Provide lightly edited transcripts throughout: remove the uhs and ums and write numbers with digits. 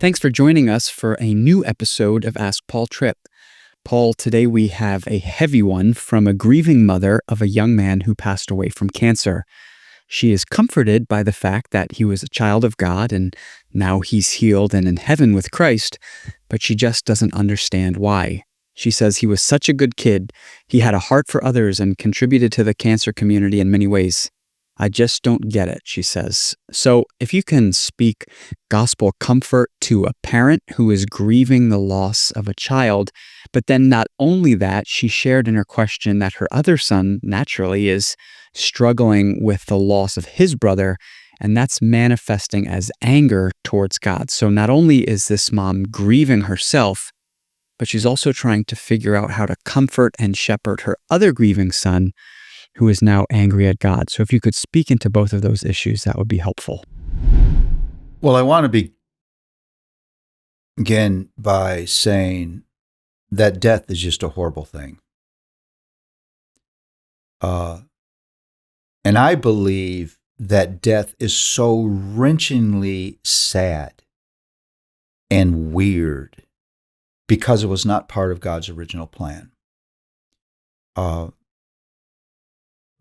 Thanks for joining us for a new episode of Ask Paul Tripp. Paul, today we have a heavy one from a grieving mother of a young man who passed away from cancer. She is comforted by the fact that he was a child of God and now he's healed and in heaven with Christ, but she just doesn't understand why. She says he was such a good kid, he had a heart for others and contributed to the cancer community in many ways. I just don't get it, she says. So if you can speak gospel comfort to a parent who is grieving the loss of a child, but then not only that, she shared in her question that her other son naturally is struggling with the loss of his brother, and that's manifesting as anger towards God. So not only is this mom grieving herself, but she's also trying to figure out how to comfort and shepherd her other grieving son, who is now angry at God. So if you could speak into both of those issues, that would be helpful. Well, I want to begin by saying that death is just a horrible thing. And I believe that death is so wrenchingly sad and weird because it was not part of God's original plan. It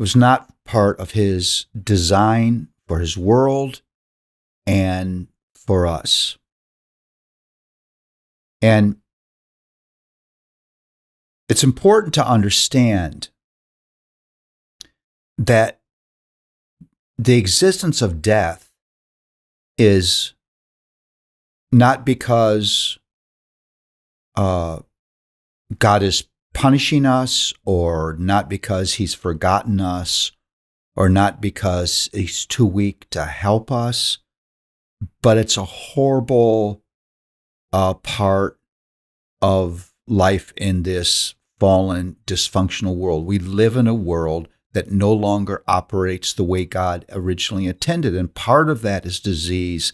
was not part of his design for his world and for us. And it's important to understand that the existence of death is not because God is punishing us, or not because he's forgotten us, or not because he's too weak to help us, but it's a horrible part of life in this fallen, dysfunctional world. We live in a world that no longer operates the way God originally intended, and part of that is disease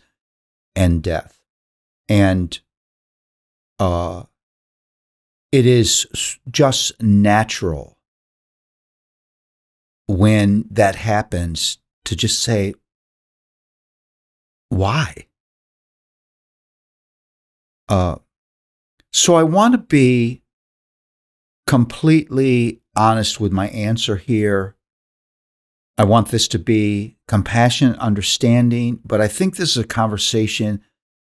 and death. And it is just natural when that happens to just say, why? So I want to be completely honest with my answer here. I want this to be compassionate, understanding, but I think this is a conversation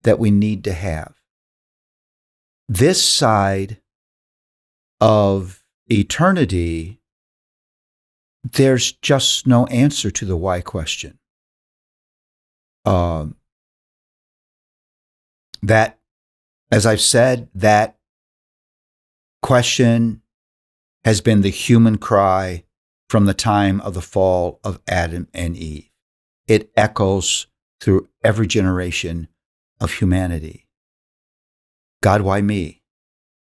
that we need to have. This side of eternity, there's just no answer to the why question. That, as I've said, that question has been the human cry from the time of the fall of Adam and Eve. It echoes through every generation of humanity. God, why me?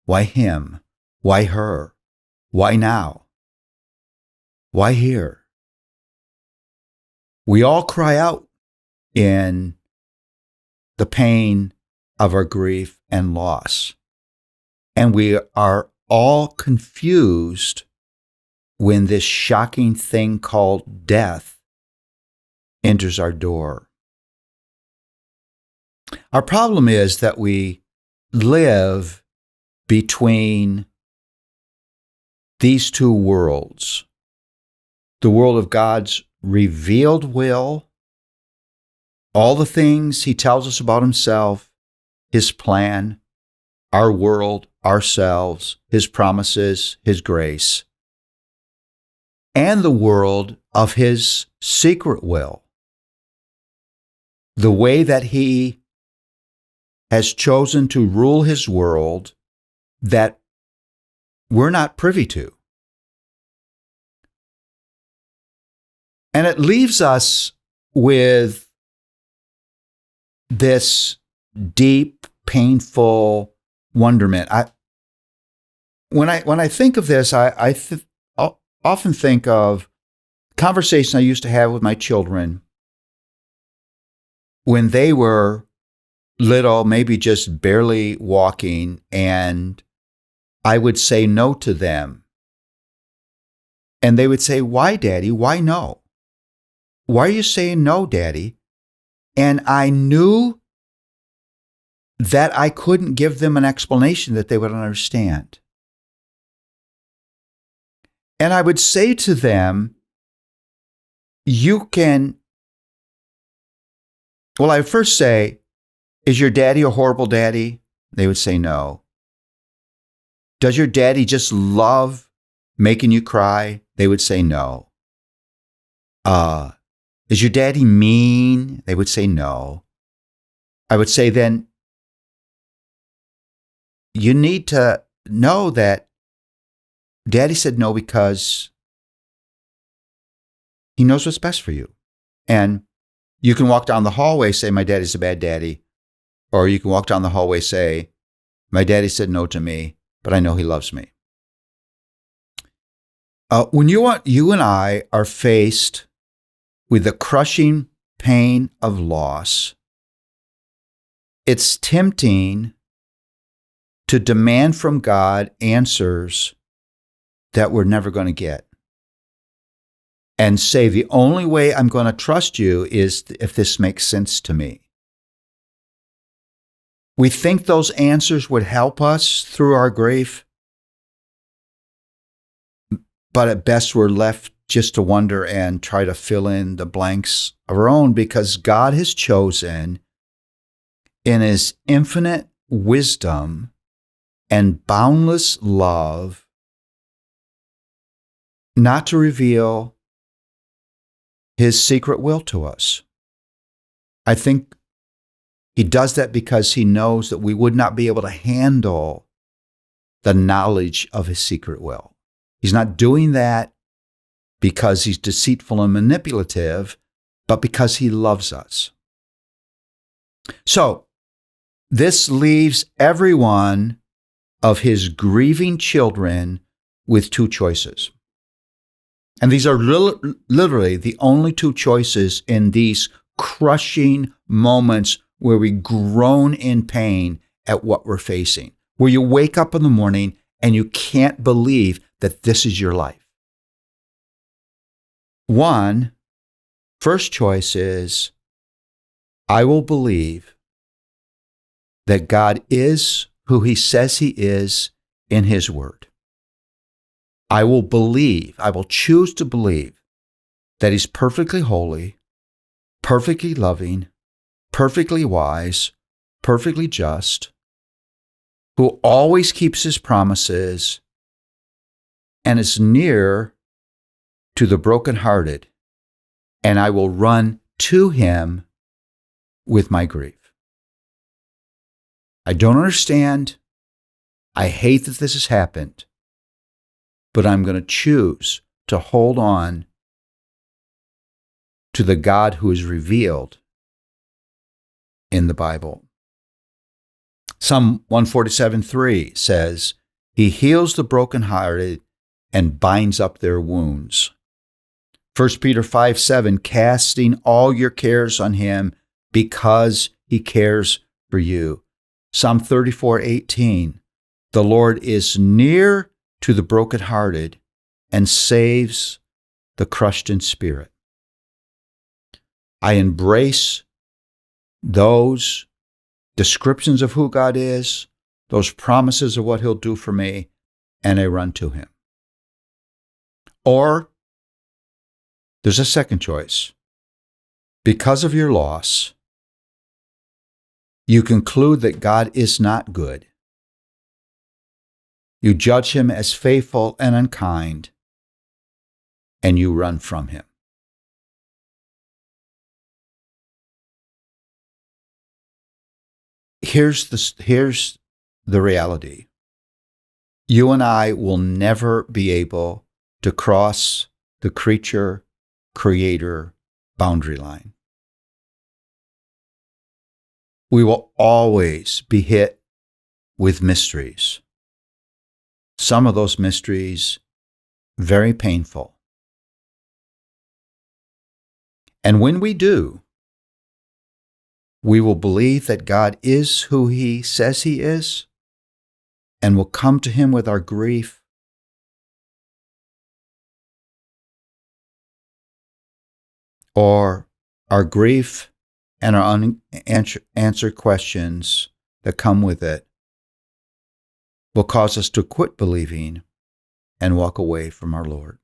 Why him? Why her? Why now? Why here? We all cry out in the pain of our grief and loss. And we are all confused when this shocking thing called death enters our door. Our problem is that we live between these two worlds, the world of God's revealed will, all the things he tells us about himself, his plan, our world, ourselves, his promises, his grace, and the world of his secret will, the way that he has chosen to rule his world that we're not privy to. And it leaves us with this deep, painful wonderment. When I think of this, I often think of conversations I used to have with my children when they were little, maybe just barely walking, and I would say no to them. And they would say, "Why, Daddy? Why no? Why are you saying no, Daddy?" And I knew that I couldn't give them an explanation that they would understand. And I would say to them, I would first say, is your daddy a horrible daddy? They would say no. Does your daddy just love making you cry? They would say no. Is your daddy mean? They would say no. I would say, then you need to know that daddy said no because he knows what's best for you. And you can walk down the hallway, say, my daddy's a bad daddy. Or you can walk down the hallway, say, my daddy said no to me, but I know he loves me. When you and I are faced with the crushing pain of loss, it's tempting to demand from God answers that we're never going to get. And say, the only way I'm going to trust you is if this makes sense to me. We think those answers would help us through our grief, but at best we're left just to wonder and try to fill in the blanks of our own, because God has chosen in His infinite wisdom and boundless love not to reveal His secret will to us. I think He does that because He knows that we would not be able to handle the knowledge of His secret will. He's not doing that because He's deceitful and manipulative, but because He loves us. So, this leaves every one of His grieving children with two choices. And these are literally the only two choices in these crushing moments where we groan in pain at what we're facing, where you wake up in the morning and you can't believe that this is your life. First choice is, I will believe that God is who He says He is in His Word. I will choose to believe that He's perfectly holy, perfectly loving, perfectly wise, perfectly just, who always keeps His promises and is near to the brokenhearted, and I will run to Him with my grief. I don't understand. I hate that this has happened, but I'm going to choose to hold on to the God who is revealed in the Bible. Psalm 147:3 says, He heals the brokenhearted and binds up their wounds. 1 Peter 5:7, casting all your cares on Him because He cares for you. Psalm 34:18, the Lord is near to the brokenhearted and saves the crushed in spirit. I embrace those descriptions of who God is, those promises of what He'll do for me, and I run to Him. Or there's a second choice. Because of your loss, you conclude that God is not good. You judge Him as faithful and unkind, and you run from Him. Here's the reality. You and I will never be able to cross the creator boundary line. We will always be hit with mysteries. Some of those mysteries very painful. And when we do, we will believe that God is who He says He is, and will come to Him with our grief. Or our grief and our unanswered questions that come with it will cause us to quit believing and walk away from our Lord.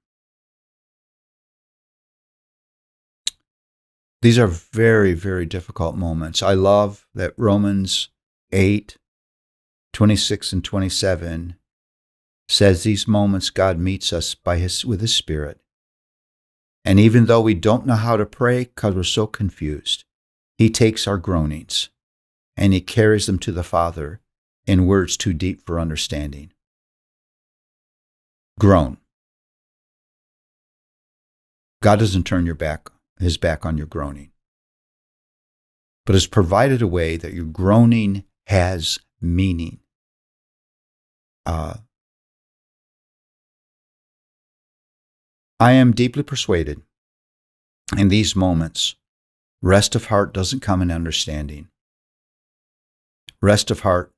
These are very, very difficult moments. I love that Romans 8:26 and 27 says these moments God meets us with His Spirit. And even though we don't know how to pray because we're so confused, He takes our groanings and He carries them to the Father in words too deep for understanding. Groan. God doesn't turn His back on your groaning, but has provided a way that your groaning has meaning. I am deeply persuaded in these moments, rest of heart doesn't come in understanding. Rest of heart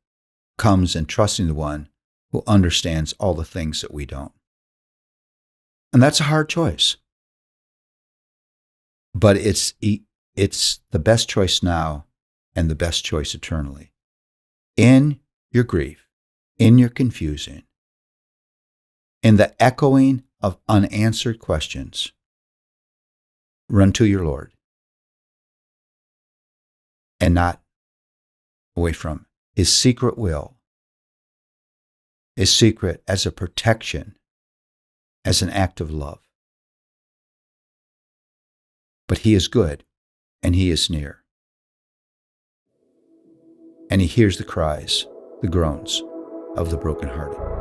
comes in trusting the one who understands all the things that we don't. And that's a hard choice. But it's the best choice now and the best choice eternally. In your grief, in your confusion, in the echoing of unanswered questions, run to your Lord and not away from His secret will, His secret as a protection, as an act of love. But He is good and He is near. And He hears the cries, the groans of the brokenhearted.